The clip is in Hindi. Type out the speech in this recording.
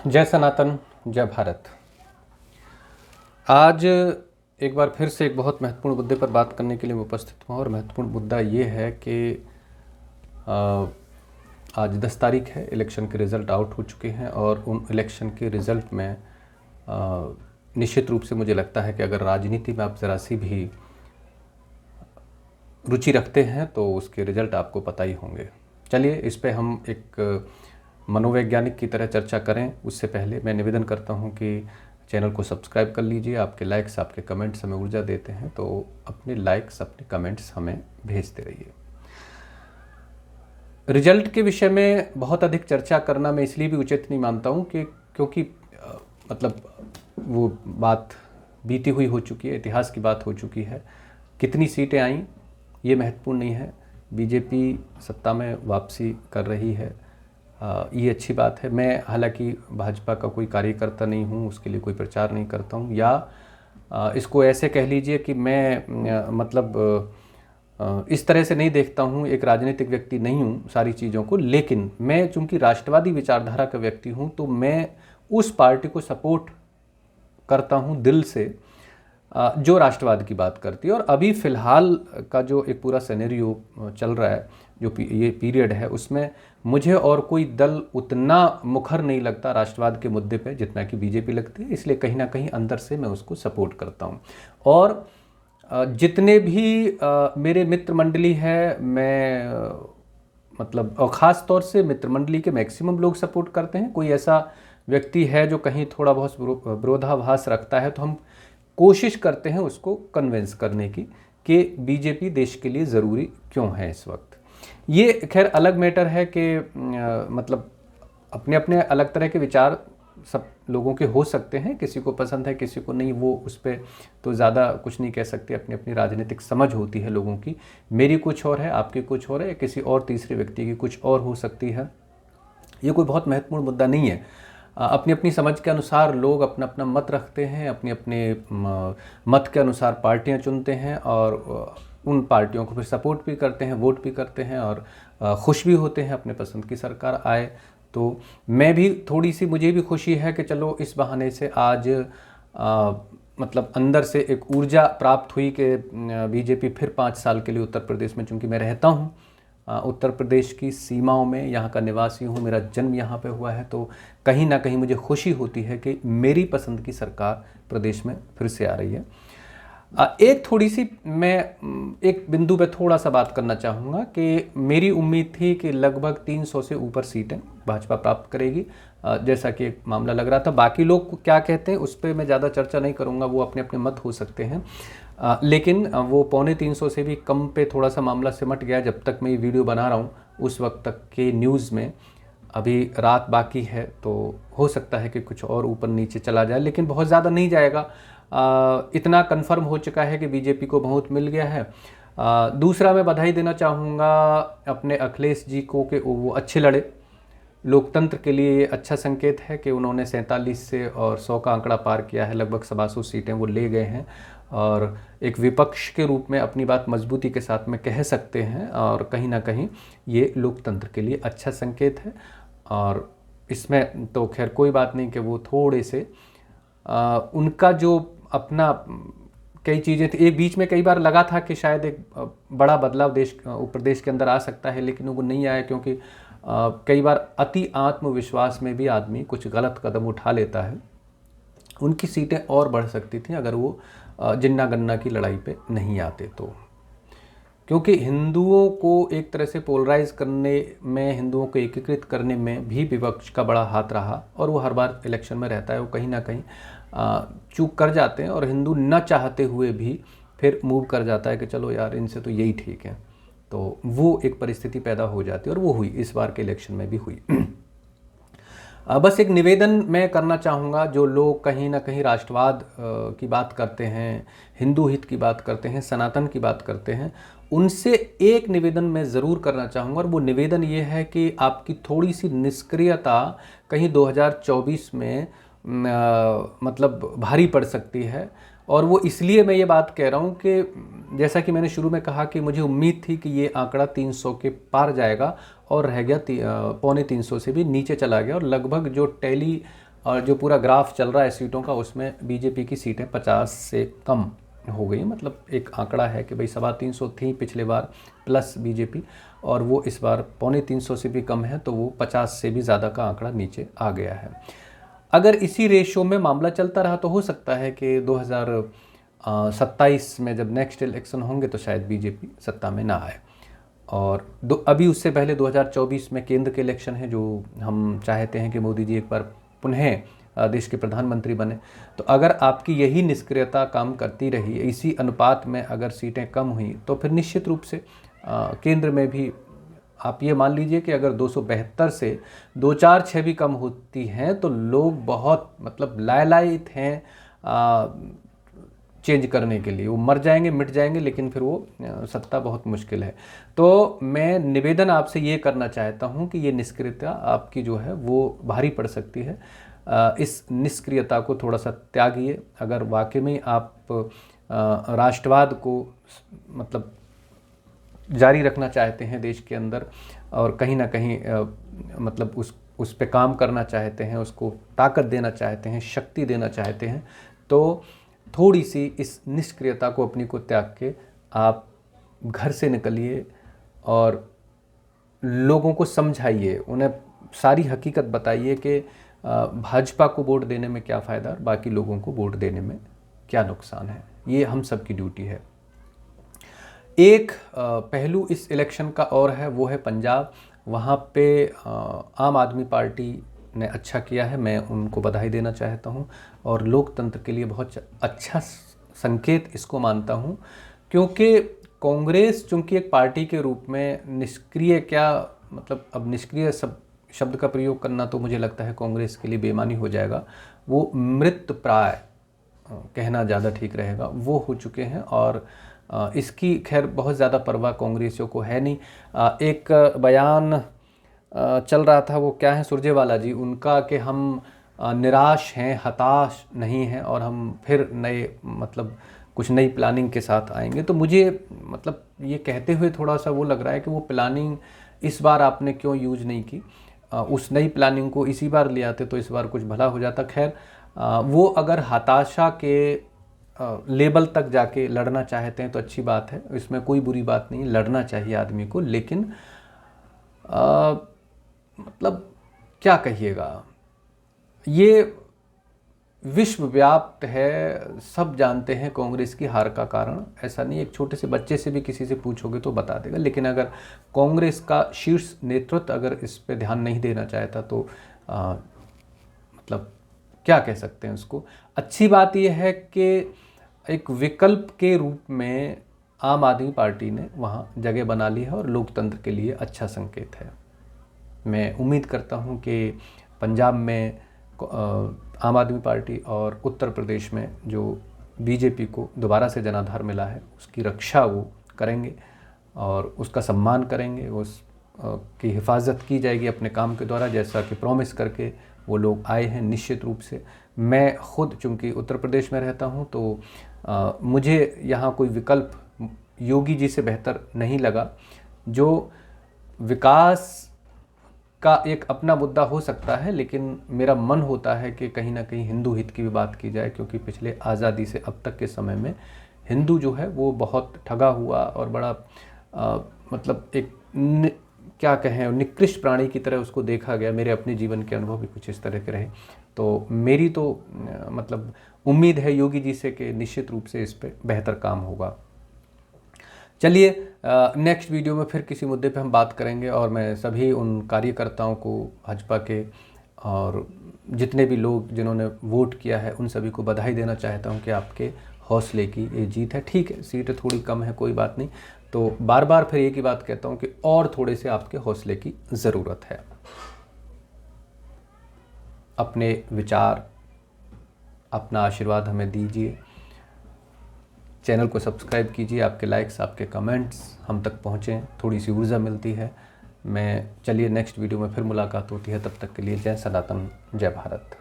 जय सनातन, जय भारत। आज एक बार फिर से एक बहुत महत्वपूर्ण मुद्दे पर बात करने के लिए मैं उपस्थित हुआ और महत्वपूर्ण मुद्दा ये है कि आज 10 तारीख है, इलेक्शन के रिज़ल्ट आउट हो चुके हैं और उन इलेक्शन के रिज़ल्ट में निश्चित रूप से मुझे लगता है कि अगर राजनीति में आप ज़रा सी भी रुचि रखते हैं तो उसके रिज़ल्ट आपको पता ही होंगे। चलिए इस पे हम एक मनोवैज्ञानिक की तरह चर्चा करें। उससे पहले मैं निवेदन करता हूं कि चैनल को सब्सक्राइब कर लीजिए। आपके लाइक्स, आपके कमेंट्स हमें ऊर्जा देते हैं, तो अपने लाइक्स, अपने कमेंट्स हमें भेजते रहिए। रिजल्ट के विषय में बहुत अधिक चर्चा करना मैं इसलिए भी उचित नहीं मानता हूं कि क्योंकि मतलब वो बात बीती हुई हो चुकी है, इतिहास की बात हो चुकी है। कितनी सीटें आईं ये महत्वपूर्ण नहीं है। बीजेपी सत्ता में वापसी कर रही है, ये अच्छी बात है। मैं हालांकि भाजपा का कोई कार्यकर्ता नहीं हूँ, उसके लिए कोई प्रचार नहीं करता हूँ, या इसको ऐसे कह लीजिए कि मैं इस तरह से नहीं देखता हूँ, एक राजनीतिक व्यक्ति नहीं हूँ सारी चीज़ों को। लेकिन मैं चूँकि राष्ट्रवादी विचारधारा का व्यक्ति हूँ तो मैं उस पार्टी को सपोर्ट करता हूँ दिल से जो राष्ट्रवाद की बात करती है। और अभी फ़िलहाल का जो एक पूरा सिनेरियो चल रहा है, जो ये पीरियड है, उसमें मुझे और कोई दल उतना मुखर नहीं लगता राष्ट्रवाद के मुद्दे पे जितना कि बीजेपी लगती है। इसलिए कहीं ना कहीं अंदर से मैं उसको सपोर्ट करता हूँ। और जितने भी मेरे मित्र मंडली है, मैं मतलब और ख़ास तौर से मित्र मंडली के मैक्सिमम लोग सपोर्ट करते हैं। कोई ऐसा व्यक्ति है जो कहीं थोड़ा बहुत विरोधाभास रखता है तो हम कोशिश करते हैं उसको कन्विंस करने की कि बीजेपी देश के लिए ज़रूरी क्यों है इस वक्त। ये खैर अलग मैटर है कि मतलब अपने अपने अलग तरह के विचार सब लोगों के हो सकते हैं, किसी को पसंद है किसी को नहीं, वो उस पर तो ज़्यादा कुछ नहीं कह सकते। अपनी अपनी राजनीतिक समझ होती है लोगों की। मेरी कुछ और है, आपकी कुछ और है, किसी और तीसरे व्यक्ति की कुछ और हो सकती है। ये कोई बहुत महत्वपूर्ण मुद्दा नहीं है। अपनी अपनी समझ के अनुसार लोग अपना अपना मत रखते हैं, अपने अपने मत के अनुसार पार्टियां चुनते हैं और उन पार्टियों को फिर सपोर्ट भी करते हैं, वोट भी करते हैं और खुश भी होते हैं अपने पसंद की सरकार आए। तो मैं भी थोड़ी सी, मुझे भी खुशी है कि चलो इस बहाने से आज मतलब अंदर से एक ऊर्जा प्राप्त हुई कि बीजेपी फिर 5 साल के लिए उत्तर प्रदेश में, चूँकि मैं रहता हूँ उत्तर प्रदेश की सीमाओं में, यहाँ का निवासी हूँ, मेरा जन्म यहाँ पे हुआ है, तो कहीं ना कहीं मुझे खुशी होती है कि मेरी पसंद की सरकार प्रदेश में फिर से आ रही है। एक थोड़ी सी मैं एक बिंदु पे थोड़ा सा बात करना चाहूँगा कि मेरी उम्मीद थी कि लगभग 300 से ऊपर सीटें भाजपा प्राप्त करेगी, जैसा कि एक मामला लग रहा था। बाकी लोग क्या कहते हैं उस पर मैं ज़्यादा चर्चा नहीं करूँगा, वो अपने अपने मत हो सकते हैं। लेकिन वो 250 से भी कम पे थोड़ा सा मामला सिमट गया। जब तक मैं ये वीडियो बना रहा हूँ उस वक्त तक के न्यूज़ में, अभी रात बाकी है तो हो सकता है कि कुछ और ऊपर नीचे चला जाए, लेकिन बहुत ज़्यादा नहीं जाएगा। इतना कंफर्म हो चुका है कि बीजेपी को बहुत मिल गया है। दूसरा मैं बधाई देना चाहूँगा अपने अखिलेश जी को कि वो अच्छे लड़े। लोकतंत्र के लिए ये अच्छा संकेत है कि उन्होंने 47 से और 100 का आंकड़ा पार किया है, लगभग 100 सीटें वो ले गए हैं और एक विपक्ष के रूप में अपनी बात मजबूती के साथ में कह सकते हैं। और कहीं ना कहीं ये लोकतंत्र के लिए अच्छा संकेत है। और इसमें तो खैर कोई बात नहीं कि वो थोड़े से उनका जो अपना कई चीज़ें थी, एक बीच में कई बार लगा था कि शायद एक बड़ा बदलाव प्रदेश के अंदर आ सकता है, लेकिन वो नहीं आया क्योंकि कई बार अति आत्मविश्वास में भी आदमी कुछ गलत कदम उठा लेता है। उनकी सीटें और बढ़ सकती थी अगर वो जिन्ना गन्ना की लड़ाई पे नहीं आते तो, क्योंकि हिंदुओं को एक तरह से पोलराइज करने में, हिंदुओं को एकीकृत करने में भी विपक्ष का बड़ा हाथ रहा और वो हर बार इलेक्शन में रहता है। वो कहीं ना कहीं चूक कर जाते हैं और हिंदू न चाहते हुए भी फिर मूव कर जाता है कि चलो यार इनसे तो यही ठीक है। तो वो एक परिस्थिति पैदा हो जाती है और वो हुई, इस बार के इलेक्शन में भी हुई। बस एक निवेदन मैं करना चाहूँगा, जो लोग कहीं ना कहीं राष्ट्रवाद की बात करते हैं, हिंदू हित की बात करते हैं, सनातन की बात करते हैं, उनसे एक निवेदन मैं ज़रूर करना चाहूँगा। और वो निवेदन ये है कि आपकी थोड़ी सी निष्क्रियता कहीं 2024 में मतलब भारी पड़ सकती है। और वो इसलिए मैं ये बात कह रहा हूँ कि जैसा कि मैंने शुरू में कहा कि मुझे उम्मीद थी कि ये आंकड़ा 300 के पार जाएगा और रह गया 250 से भी नीचे चला गया। और लगभग जो टैली और जो पूरा ग्राफ चल रहा है सीटों का, उसमें बीजेपी की सीटें 50 से कम हो गई। मतलब एक आंकड़ा है कि भाई 325 थी पिछले बार प्लस बीजेपी, और वो इस बार 225 से भी कम है, तो वो 50 से भी ज़्यादा का आंकड़ा नीचे आ गया है। अगर इसी रेशो में मामला चलता रहा तो हो सकता है कि 2027 में जब नेक्स्ट इलेक्शन होंगे तो शायद बीजेपी सत्ता में ना आए। और अभी उससे पहले 2024 में केंद्र के इलेक्शन है, जो हम चाहते हैं कि मोदी जी एक बार पुनः देश के प्रधानमंत्री बने। तो अगर आपकी यही निष्क्रियता काम करती रही, इसी अनुपात में अगर सीटें कम हुई, तो फिर निश्चित रूप से केंद्र में भी आप ये मान लीजिए कि अगर 272 से 246 भी कम होती हैं तो लोग बहुत मतलब लालायित हैं चेंज करने के लिए। वो मर जाएंगे, मिट जाएंगे, लेकिन फिर वो सत्ता बहुत मुश्किल है। तो मैं निवेदन आपसे ये करना चाहता हूँ कि ये निष्क्रियता आपकी जो है वो भारी पड़ सकती है। इस निष्क्रियता को थोड़ा सा त्यागिए। अगर वाकई में आप राष्ट्रवाद को मतलब जारी रखना चाहते हैं देश के अंदर, और कहीं ना कहीं मतलब उस पे काम करना चाहते हैं, उसको ताकत देना चाहते हैं, शक्ति देना चाहते हैं, तो थोड़ी सी इस निष्क्रियता को अपनी को त्याग के आप घर से निकलिए और लोगों को समझाइए, उन्हें सारी हकीकत बताइए कि भाजपा को वोट देने में क्या फ़ायदा और बाकी लोगों को वोट देने में क्या नुकसान है। ये हम सब की ड्यूटी है। एक पहलू इस इलेक्शन का और है, वो है पंजाब। वहाँ पे आम आदमी पार्टी ने अच्छा किया है, मैं उनको बधाई देना चाहता हूँ, और लोकतंत्र के लिए बहुत अच्छा संकेत इसको मानता हूँ, क्योंकि कांग्रेस चूँकि एक पार्टी के रूप में निष्क्रिय, क्या मतलब अब निष्क्रिय शब्द का प्रयोग करना तो मुझे लगता है कांग्रेस के लिए बेईमानी हो जाएगा, वो मृतप्राय कहना ज़्यादा ठीक रहेगा, वो हो चुके हैं। और इसकी खैर बहुत ज़्यादा परवाह कांग्रेसियों को है नहीं। एक बयान चल रहा था, वो क्या है, सुरजेवाला जी उनका, कि हम निराश हैं, हताश नहीं हैं, और हम फिर नए मतलब कुछ नई प्लानिंग के साथ आएंगे। तो मुझे मतलब ये कहते हुए थोड़ा सा वो लग रहा है कि वो प्लानिंग इस बार आपने क्यों यूज नहीं की, उस नई प्लानिंग को इसी बार ले आते तो इस बार कुछ भला हो जाता। खैर वो अगर हताशा के लेवल तक जाके लड़ना चाहते हैं तो अच्छी बात है, इसमें कोई बुरी बात नहीं, लड़ना चाहिए आदमी को। लेकिन मतलब क्या कहिएगा, ये विश्वव्याप्त है, सब जानते हैं कांग्रेस की हार का कारण। ऐसा नहीं, एक छोटे से बच्चे से भी किसी से पूछोगे तो बता देगा। लेकिन अगर कांग्रेस का शीर्ष नेतृत्व अगर इस पे ध्यान नहीं देना चाहता तो मतलब क्या कह सकते हैं उसको। अच्छी बात यह है कि एक विकल्प के रूप में आम आदमी पार्टी ने वहाँ जगह बना ली है, और लोकतंत्र के लिए अच्छा संकेत है। मैं उम्मीद करता हूँ कि पंजाब में आम आदमी पार्टी और उत्तर प्रदेश में जो बीजेपी को दोबारा से जनाधार मिला है, उसकी रक्षा वो करेंगे और उसका सम्मान करेंगे, उस की हिफाजत की जाएगी अपने काम के द्वारा, जैसा कि प्रॉमिस करके वो लोग आए हैं। निश्चित रूप से मैं खुद चूँकि उत्तर प्रदेश में रहता हूँ, तो मुझे यहाँ कोई विकल्प योगी जी से बेहतर नहीं लगा। जो विकास का एक अपना मुद्दा हो सकता है, लेकिन मेरा मन होता है कि कहीं ना कहीं हिंदू हित की भी बात की जाए, क्योंकि पिछले आज़ादी से अब तक के समय में हिंदू जो है वो बहुत ठगा हुआ और बड़ा मतलब एक क्या कहें निकृष्ट प्राणी की तरह उसको देखा गया। मेरे अपने जीवन के अनुभव भी कुछ इस तरह के रहे। तो मेरी तो मतलब उम्मीद है योगी जी से कि निश्चित रूप से इस पे बेहतर काम होगा। चलिए नेक्स्ट वीडियो में फिर किसी मुद्दे पे हम बात करेंगे, और मैं सभी उन कार्यकर्ताओं को भाजपा के और जितने भी लोग जिन्होंने वोट किया है उन सभी को बधाई देना चाहता हूं कि आपके हौसले की ये जीत है। ठीक है, सीटें थोड़ी कम है, कोई बात नहीं। तो बार बार फिर एक ही बात कहता हूं कि और थोड़े से आपके हौसले की ज़रूरत है। अपने विचार, अपना आशीर्वाद हमें दीजिए, चैनल को सब्सक्राइब कीजिए, आपके लाइक्स, आपके कमेंट्स हम तक पहुँचें, थोड़ी सी ऊर्जा मिलती है। चलिए नेक्स्ट वीडियो में फिर मुलाकात होती है, तब तक के लिए जय सनातन, जय भारत।